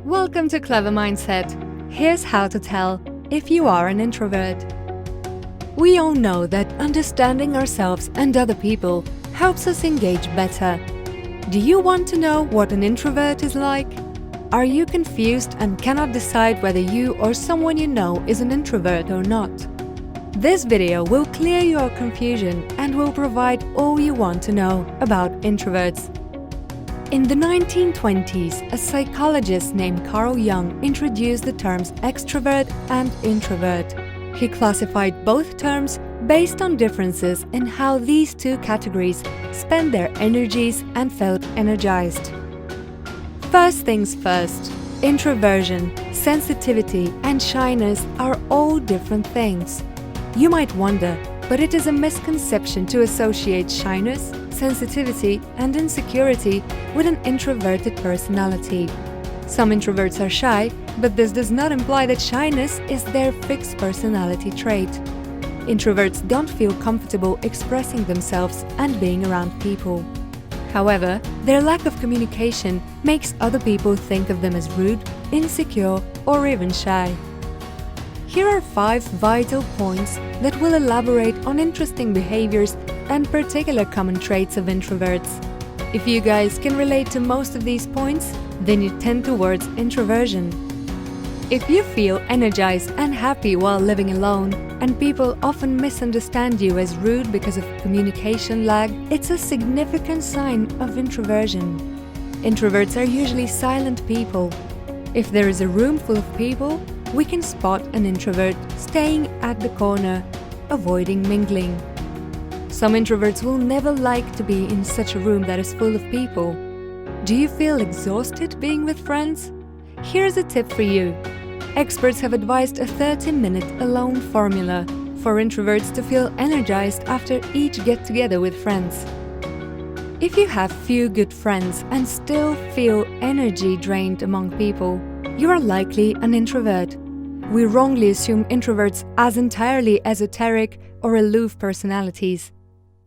Welcome to Clever Mindset. Here's how to tell if you are an introvert. We all know that understanding ourselves and other people helps us engage better. Do you want to know what an introvert is like? Are you confused and cannot decide whether you or someone you know is an introvert or not? This video will clear your confusion and will provide all you want to know about introverts. In the 1920s, a psychologist named Carl Jung introduced the terms extrovert and introvert. He classified both terms based on differences in how these two categories spend their energies and felt energized. First things first, introversion, sensitivity, and shyness are all different things. You might wonder, but it is a misconception to associate shyness, sensitivity, and insecurity with an introverted personality. Some introverts are shy, but this does not imply that shyness is their fixed personality trait. Introverts don't feel comfortable expressing themselves and being around people. However, their lack of communication makes other people think of them as rude, insecure, or even shy. Here are 5 vital points that will elaborate on interesting behaviors and particular common traits of introverts. If you guys can relate to most of these points, then you tend towards introversion. If you feel energized and happy while living alone, and people often misunderstand you as rude because of communication lag, it's a significant sign of introversion. Introverts are usually silent people. If there is a room full of people, we can spot an introvert staying at the corner, avoiding mingling. Some introverts will never like to be in such a room that is full of people. Do you feel exhausted being with friends? Here's a tip for you. Experts have advised a 30-minute alone formula for introverts to feel energized after each get-together with friends. If you have few good friends and still feel energy drained among people, you are likely an introvert. We wrongly assume introverts as entirely esoteric or aloof personalities.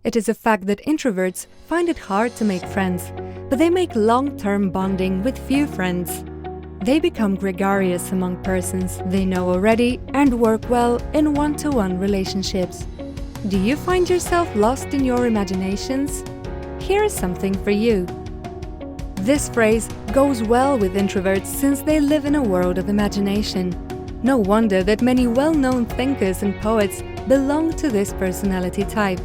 It is a fact that introverts find it hard to make friends, but they make long-term bonding with few friends. They become gregarious among persons they know already and work well in one-to-one relationships. Do you find yourself lost in your imaginations? Here is something for you. This phrase goes well with introverts since they live in a world of imagination. No wonder that many well-known thinkers and poets belong to this personality type.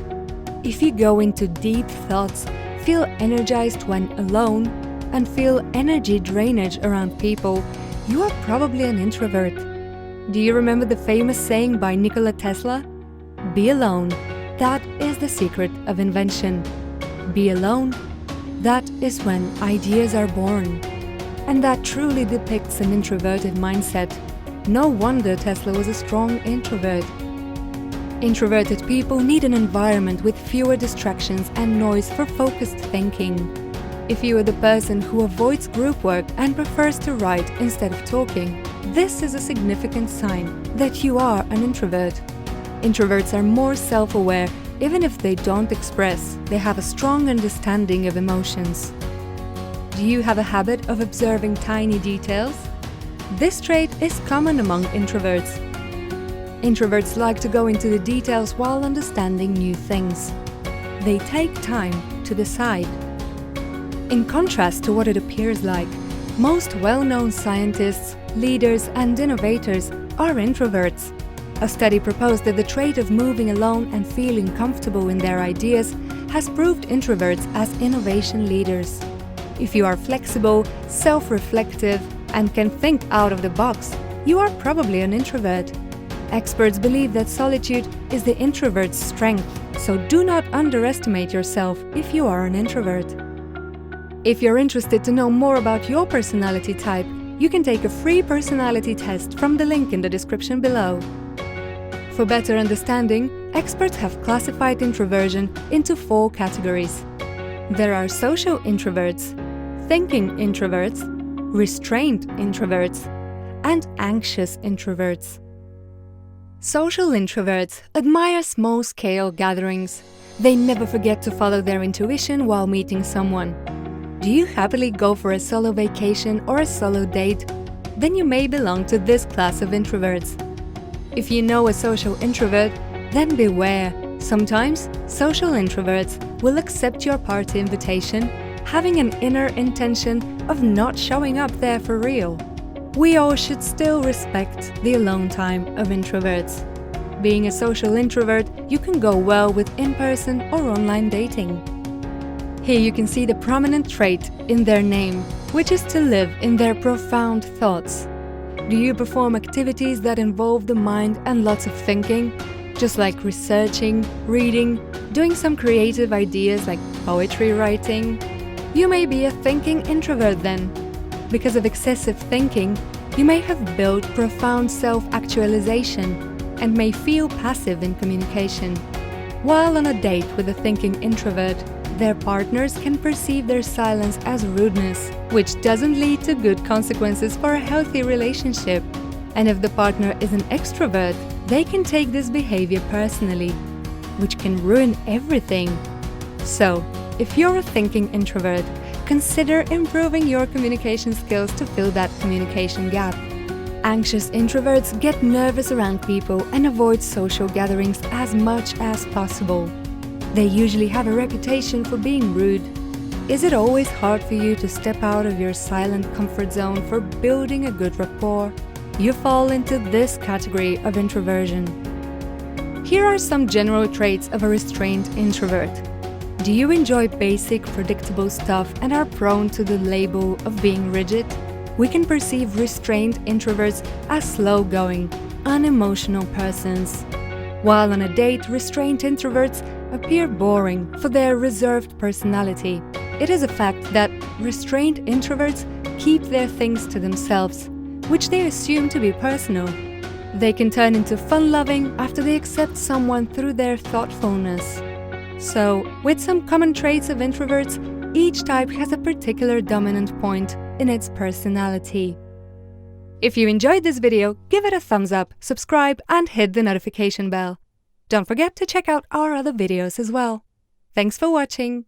If you go into deep thoughts, feel energized when alone, and feel energy drainage around people, you are probably an introvert. Do you remember the famous saying by Nikola Tesla? Be alone. That is the secret of invention. Be alone. That is when ideas are born. And that truly depicts an introverted mindset. No wonder Tesla was a strong introvert. Introverted people need an environment with fewer distractions and noise for focused thinking. If you are the person who avoids group work and prefers to write instead of talking, this is a significant sign that you are an introvert. Introverts are more self-aware. Even if they don't express, they have a strong understanding of emotions. Do you have a habit of observing tiny details? This trait is common among introverts. Introverts like to go into the details while understanding new things. They take time to decide. In contrast to what it appears like, most well-known scientists, leaders, and innovators are introverts. A study proposed that the trait of moving alone and feeling comfortable in their ideas has proved introverts as innovation leaders. If you are flexible, self-reflective, and can think out of the box, you are probably an introvert. Experts believe that solitude is the introvert's strength, so do not underestimate yourself if you are an introvert. If you're interested to know more about your personality type, you can take a free personality test from the link in the description below. For better understanding, experts have classified introversion into 4 categories. There are social introverts, thinking introverts, restrained introverts, and anxious introverts. Social introverts admire small-scale gatherings. They never forget to follow their intuition while meeting someone. Do you happily go for a solo vacation or a solo date then you may belong to this class of introverts. If you know a social introvert, then beware. Sometimes, social introverts will accept your party invitation, having an inner intention of not showing up there for real. We all should still respect the alone time of introverts. Being a social introvert, you can go well with in-person or online dating. Here you can see the prominent trait in their name, which is to live in their profound thoughts. Do you perform activities that involve the mind and lots of thinking? Just like researching, reading, doing some creative ideas like poetry writing? You may be a thinking introvert then. Because of excessive thinking, you may have built profound self-actualization and may feel passive in communication. While on a date with a thinking introvert, their partners can perceive their silence as rudeness, which doesn't lead to good consequences for a healthy relationship. And if the partner is an extrovert, they can take this behavior personally, which can ruin everything. So, if you're a thinking introvert, consider improving your communication skills to fill that communication gap. Anxious introverts get nervous around people and avoid social gatherings as much as possible. They usually have a reputation for being rude. Is it always hard for you to step out of your silent comfort zone for building a good rapport? You fall into this category of introversion. Here are some general traits of a restrained introvert. Do you enjoy basic, predictable stuff and are prone to the label of being rigid? We can perceive restrained introverts as slow-going, unemotional persons. While on a date, restrained introverts appear boring for their reserved personality. It is a fact that restrained introverts keep their things to themselves, which they assume to be personal. They can turn into fun-loving after they accept someone through their thoughtfulness. So, with some common traits of introverts, each type has a particular dominant point in its personality. If you enjoyed this video, give it a thumbs up, subscribe, and hit the notification bell. Don't forget to check out our other videos as well. Thanks for watching!